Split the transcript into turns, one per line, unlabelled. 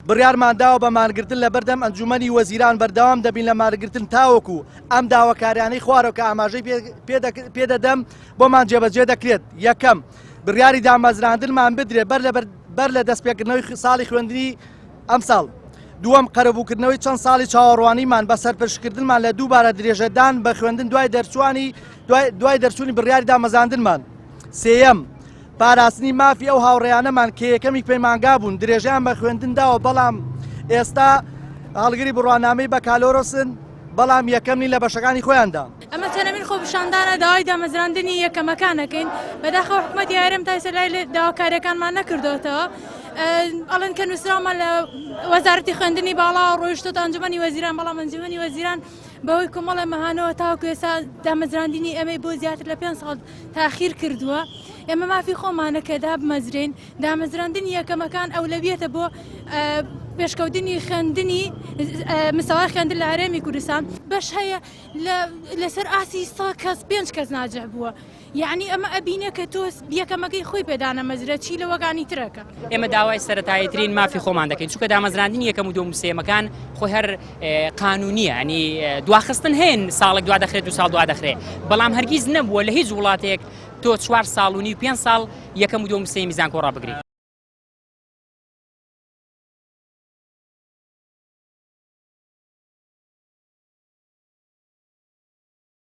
بڕیارمانداوە بە مانگرتن لە بەردەم ئەنجومەنی وەزیران بەردەوام دەبین لە مانگرتن تاوەکو ئەم داواکاریانەی خوارەوە کە ئاماژەی پێدەدەم بۆمان جێبەجێ دەکرێت. یەکەم بڕیاری دامەزراندنمان بدرێت بەر لە دەستپێکردنەوەی ساڵی خوێندنی ئەم ساڵ. دووەم قەرەبووکردنەوەی چەند ساڵی چاوەڕوانیمان بە سەرپەرشکردنمان لە دووبارە درێژەدان بە خوێندن دوای دەرچوونی بڕیاری دامەزاندنمان. سێیەم پاراستنی مافی ئەو هاوڕێیانەمان کە یەکەمی پەیمانگا بوون درێژیان بە خوێندنداوە بەڵام ئێستا هەڵگری بڕوانامەی بە کالۆرۆسن بەڵام یەکەمنی لە بەشەکانی خۆیاندا.
ئەمە تەنەبین خۆپیشاندانە داوای دامەزراندنی یەکەمەکانەکەین بەداخەوە حکومەتی هەرێم تا ئێستا لای داواکاریەکانمان نەکردوێتەوە. ئەڵێن کە نووسراومان لە وەزارەتی خوێندنی باڵا ڕۆیشتۆتە ئەنجومەنی وەزیران بەڵام ئەنجومەنی وەزیران بەهۆی کۆمەڵە مەهانەوە تاوەکو ئێستا دامەزراندنی ئەمەی بۆ زیاتر لە 5 ساڵ تاخیر کردووە. ئێمە مافی خۆمانە کە دابمەزرێن دامەزراندنی یەکەمەکان ئەولەویەتە بۆ پێشکەوتنی خوێندنی مستەوای خوێندن لە هەرێمی کوردستان. بەش هەیە لەسەر ئاسی 100 کەس 5 کەس ناجح بووە. یعنی ئەمە ئەبینە کە تۆ یەکەمەکەی خۆی پێدانەمەزرە چی لە وەگانی ترەکە.
ئێمە داوای سەرەتاییترین مافی خۆمان دەکەین چونکە دامەزراندنی یەکەم و دووەم و سێمەکان خۆی هەر قانونیە ینی دواخستن هەیە ساڵێک دوا دەخرێت 2 ساڵ دوا دەخرێت بەڵام هەرگیز نەبووە لە هیچ وڵاتێک تۆ 4 ساڵ و نیو 5 ساڵ یەکەم و دووەم و سێمی زانکۆ ڕابگری.